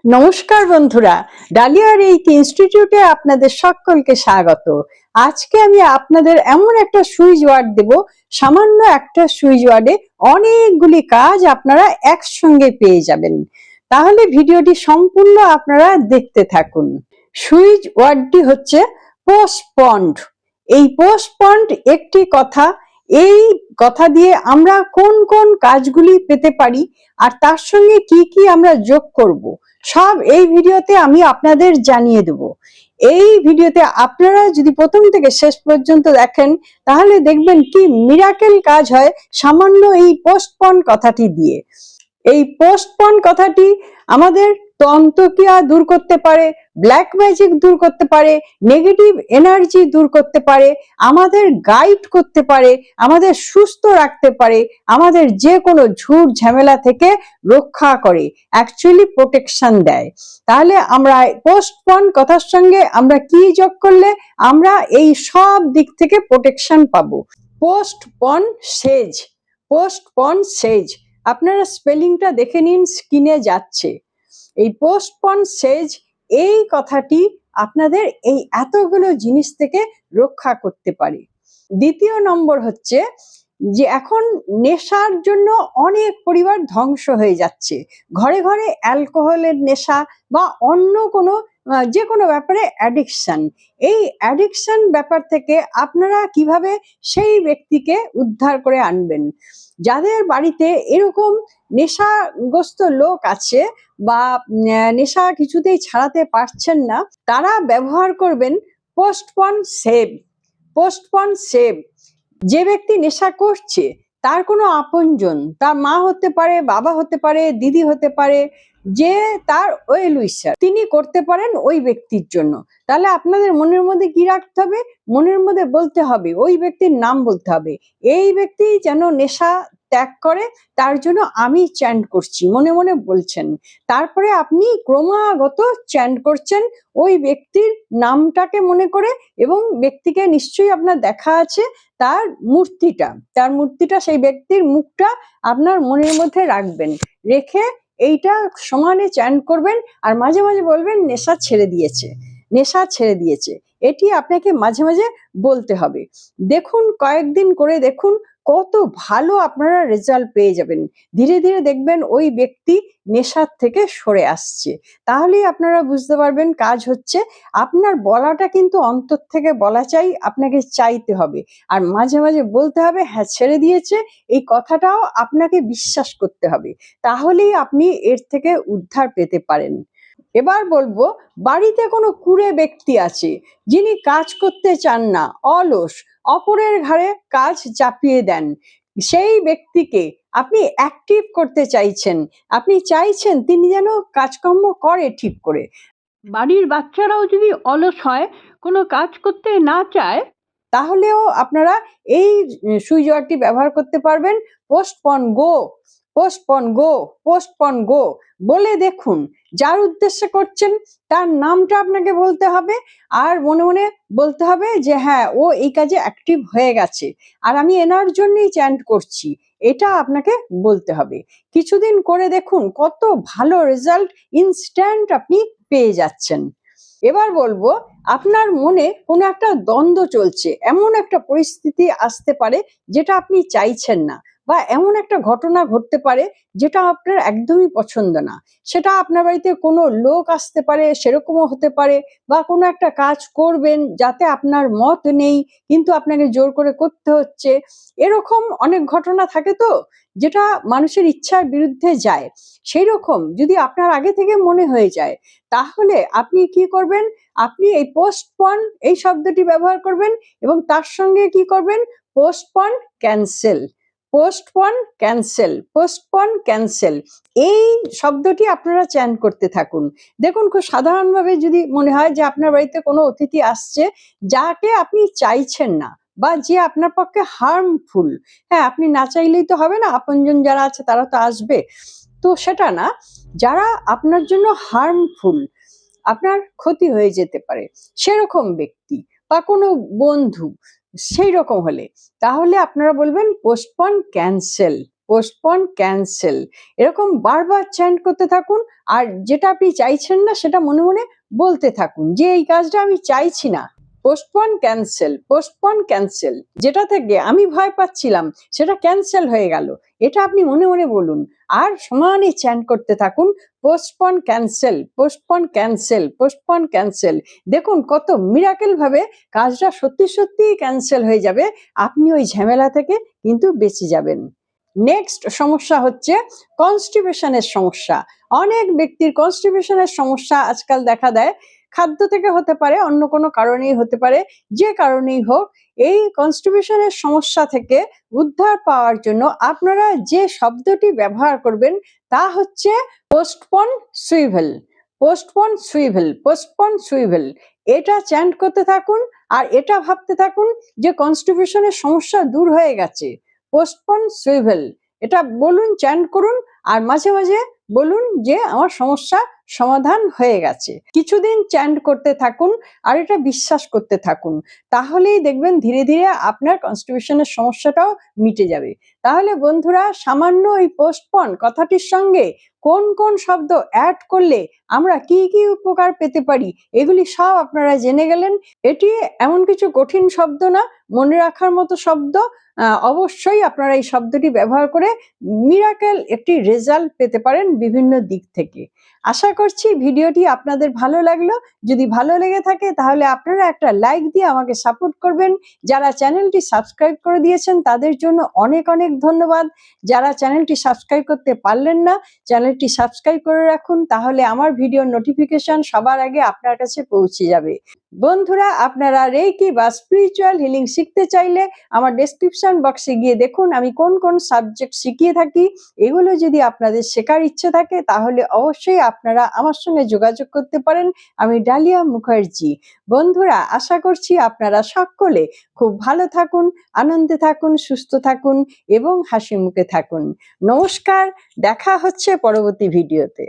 নমস্কার বন্ধুরা, ডালিয়ার এই ইনস্টিটিউটে আপনাদের সকলকে স্বাগত। আজকে আমি আপনাদের এমন একটা সুইচ ওয়ার্ড দেব, সামান্য একটা সুইচ ওয়ার্ডে অনেকগুলি কাজ আপনারা একসঙ্গে পেয়ে যাবেন। তাহলে ভিডিওটি সম্পূর্ণ আপনারা দেখতে থাকুন। সুইচ ওয়ার্ডটি হচ্ছে পোস্টপন্ড। এই পোস্টপন্ড একটি কথা, এই কথা দিয়ে আমরা কোন কোন কাজগুলি পেতে পারি আর তার সঙ্গে কি কি আমরা যোগ করব, সব এই ভিডিওতে আমি আপনাদের জানিয়ে দেব। এই ভিডিওতে আপনারা যদি প্রথম থেকে শেষ পর্যন্ত দেখেন তাহলে দেখবেন কি মিরাকেল কাজ হয় সামান্য এই পোস্টপন কথাটি দিয়ে। এই পোস্টপন কথাটি আমাদের তন্ত্রক্রিয়া দূর করতে পারে, ব্ল্যাক ম্যাজিক দূর করতে পারে, নেগেটিভ এনার্জি দূর করতে পারে, আমাদের গাইড করতে পারে, আমাদের সুস্থ রাখতে পারে, আমাদের যে কোনো ঝুট ঝামেলা থেকে রক্ষা করে, অ্যাকচুয়ালি প্রোটেকশন দেয়। তাহলে আমরা পোস্টপন কথার সঙ্গে আমরা কি যোগ করলে আমরা এই সব দিক থেকে প্রোটেকশন পাবো? পোস্টপন সেজ। পোস্টপন সেজ, আপনারা স্পেলিংটা দেখে নিন, স্ক্রিনে যাচ্ছে। এই পোস্টপন সেজ, এই কথাটি আপনাদের এই এতগুলো জিনিস থেকে রক্ষা করতে পারে। দ্বিতীয় নম্বর হচ্ছে যে এখন নেশার জন্য অনেক পরিবার ধ্বংস হয়ে যাচ্ছে। ঘরে ঘরে অ্যালকোহলের নেশা বা অন্য কোনো যে কোনো ব্যাপারে অ্যাডিকশন। এই অ্যাডিকশন ব্যাপার থেকে আপনারা কিভাবে সেই ব্যক্তিকে উদ্ধার করে আনবেন? যাদের বাড়িতে এরকম নেশাগ্রস্ত লোক আছে বা নেশা কিছুতেই ছাড়াতে পারছেন না, তারা ব্যবহার করবেন পোস্টপন সেভ। পোস্টপন সেভ, যে ব্যক্তি নেশা করছে তার কোনো আপনজন, তার মা হতে পারে, বাবা হতে পারে, দিদি হতে পারে, যে তার ওয়েল উইশার, তিনি করতে পারেন ওই ব্যক্তির জন্য। তাহলে আপনাদের মনের মধ্যে কি রাখতে হবে? মনের মধ্যে বলতে হবে, ওই ব্যক্তির নাম বলতে হবে, এই ব্যক্তি যেন নেশা ত্যাগ করে তার জন্য আমি চ্যান্ট করছি, মনে মনে বলছেন। তারপরে আপনি ক্রমাগত চ্যান্ট করছেন ওই ব্যক্তির নামটাকে মনে করে, এবং ব্যক্তিকে নিশ্চয়ই আপনার দেখা আছে, তার মূর্তিটা সেই ব্যক্তির মুখটা আপনার মনের মধ্যে রাখবেন, রেখে এইটা সমানে চ্যান্ট করবেন আর মাঝে মাঝে বলবেন নেশা ছেড়ে দিয়েছে, নেশা ছেড়ে দিয়েছে। এটি আপনাকে মাঝে মাঝে বলতে হবে। দেখুন, কয়েকদিন করে দেখুন, কত ভালো আপনারা রেজাল্ট পেয়ে যাবেন। ধীরে ধীরে দেখবেন ওই ব্যক্তি নেশার থেকে সরে আসছে। তাহলেই আপনারা বুঝতে পারবেন কাজ হচ্ছে। আপনার বলাটা কিন্তু অন্তর থেকে বলা চাই, আপনাকে চাইতে হবে, আর মাঝে মাঝে বলতে হবে হ্যাঁ ছেড়ে দিয়েছে, এই কথাটাও আপনাকে বিশ্বাস করতে হবে। তাহলেই আপনি এর থেকে উদ্ধার পেতে পারেন। এবার বলবো, বাড়িতে কোনো কুঁড়ে ব্যক্তি আছে যিনি কাজ করতে চান না, অলস, অপরের ঘাড়ে কাজ চাপিয়ে দেন, সেই ব্যক্তিকে আপনি অ্যাক্টিভ করতে চাইছেন, আপনি চাইছেন তিনি যেন কাজকর্ম করে ঠিক করে। বাড়ির বাচ্চারাও যদি অলস হয়, কোনো কাজ করতে না চায়, তাহলেও আপনারা এই সুইচ ওয়ার্ডটি ব্যবহার করতে পারবেন। পোস্টপন গো, পোস্টপন গো, পোস্টপন গো বলে দেখুন। যার উদ্দেশ্যে করছেন তার নামটা আপনাকে বলতে হবে, আর মনে মনে বলতে হবে যে হ্যাঁ ও এই কাজে অ্যাক্টিভ হয়ে গেছে আর আমি এনার জন্যই চ্যান্ট করছি, এটা আপনাকে বলতে হবে। কিছুদিন করে দেখুন কত ভালো রেজাল্ট ইনস্ট্যান্ট আপনি পেয়ে যাচ্ছেন। এবার বলবো, আপনার মনে কোনো একটা দ্বন্দ্ব চলছে, এমন একটা পরিস্থিতি আসতে পারে যেটা আপনি চাইছেন না, বা এমন একটা ঘটনা ঘটতে পারে যেটা আপনার একদমই পছন্দ না। সেটা আপনার বাড়িতে কোনো লোক আসতে পারে, সেরকমও হতে পারে, বা কোনো একটা কাজ করবেন যাতে আপনার মত নেই কিন্তু আপনাকে জোর করে করতে হচ্ছে। এরকম অনেক ঘটনা থাকে তো, যেটা মানুষের ইচ্ছার বিরুদ্ধে যায়। সেই রকম যদি আপনার আগে থেকে মনে হয়ে যায়, তাহলে আপনি কি করবেন? আপনি এই পোস্টপন এই শব্দটি ব্যবহার করবেন, এবং তার সঙ্গে কি করবেন? Postpone cancel, postpone cancel, postpone cancel, এই শব্দটি আপনারা চ্যান্ট করতে থাকুন। দেখুন, খুব সাধারণভাবে যদি মনে হয় যে আপনার বাড়িতে কোনো অতিথি আসছে যাকে আপনি চাইছেন না, বা যে আপনার পক্ষে হার্মফুল, হ্যাঁ আপনি না চাইলেই তো হবে না, আপনজন যারা আছে তারা তো আসবে, তো সেটা না, যারা আপনার জন্য হার্মফুল, আপনার ক্ষতি হয়ে যেতে পারে, সেরকম ব্যক্তি বা কোনো বন্ধু, সেই রকম হলে তাহলে আপনারা বলবেন পোস্টপন ক্যান্সেল, পোস্টপন, ক্যান্সেল, এরকম বারবার চ্যান্ট করতে থাকুন। আর যেটা আপনি চাইছেন না সেটা মনে মনে বলতে থাকুন যে এই কাজটা আমি চাইছি না। পোস্টপন, ক্যান্সেল, পোস্টপন, ক্যান্সেল, যেটা থেকে আমি ভয় পাচ্ছিলাম সেটা ক্যান্সেল হয়ে গেল, এটা আপনি মনে মনে বলুন। আর সমানে চ্যান্ট করতে থাকুন postpone, cancel, postpone, cancel, postpone, cancel. দেখুন কত মিরাকেল ভাবে কাজটা সত্যি সত্যি ক্যান্সেল হয়ে যাবে, আপনি ওই ঝামেলা থেকে কিন্তু বেঁচে যাবেন। নেক্সট সমস্যা হচ্ছে কনস্টিপেশনের সমস্যা। অনেক ব্যক্তির কনস্টিপেশনের সমস্যা আজকাল দেখা দেয়। খাদ্য থেকে হতে পারে, অন্য কোনো কারণেই হতে পারে, যে কারণেই হোক। এই কনস্টিপেশনের সমস্যা থেকে উদ্ধার পাওয়ার জন্য আপনারা যে শব্দটি ব্যবহার করবেন তা হচ্ছে postpone swivel, postpone swivel, postpone swivel. এটা চ্যান্ট করতে থাকুন আর এটা ভাবতে থাকুন যে কনস্টিপেশনের সমস্যা দূর হয়ে গেছে। পোস্টপন সুইভেল, এটা বলুন, চ্যান্ট করুন আর মাঝে মাঝে বলুন যে আমার সমস্যা সমাধান হয়ে গেছে। কিছুদিন চ্যান্ট করতে থাকুন আর এটা বিশ্বাস করতে থাকুন, তাহলেই দেখবেন ধীরে ধীরে আপনার কনস্টিপেশনের সমস্যাটাও মিটে যাবে। তাহলে বন্ধুরা, সামান্য এই পোস্টপন কথাটির সঙ্গে কোন কোন শব্দ অ্যাড করলে আমরা কি কি উপকার পেতে পারি এগুলি সব আপনারা জেনে গেলেন। এটি এমন কিছু কঠিন শব্দ না, মনে রাখার মতো শব্দ। অবশ্যই আপনারা এই শব্দটি ব্যবহার করে মিরাকেল একটি রেজাল্ট পেতে পারেন বিভিন্ন দিক থেকে। আশা করছি ভিডিওটি আপনাদের ভালো লাগলো। যদি ভালো লেগে থাকে তাহলে আপনারা একটা লাইক দিয়ে আমাকে সাপোর্ট করবেন। যারা চ্যানেলটি সাবস্ক্রাইব করে দিয়েছেন তাদের জন্য অনেক অনেক ধন্যবাদ। যারা চ্যানেলটি সাবস্ক্রাইব করতে পারলেন না, চ্যানেলটি সাবস্ক্রাইব করে রাখুন, তাহলে আমার ভিডিওর নোটিফিকেশন সবার আগে আপনার কাছে পৌঁছে যাবে। বন্ধুরা, আপনারা রেকি বা স্পিরিচুয়াল হিলিং শিখতে চাইলে আমার ডেসক্রিপশন বক্সে গিয়ে দেখুন আমি কোন কোন সাবজেক্ট শিখিয়ে থাকি। এগুলো যদি আপনাদের শেখার ইচ্ছে থাকে তাহলে অবশ্যই আপনারা আমার সঙ্গে যোগাযোগ করতে পারেন। আমি ডালিয়া মুখার্জি। বন্ধুরা, আশা করছি আপনারা সকলে খুব ভালো থাকুন, আনন্দে থাকুন, সুস্থ থাকুন এবং হাসি মুখে থাকুন। নমস্কার, দেখা হচ্ছে পরবর্তী ভিডিওতে।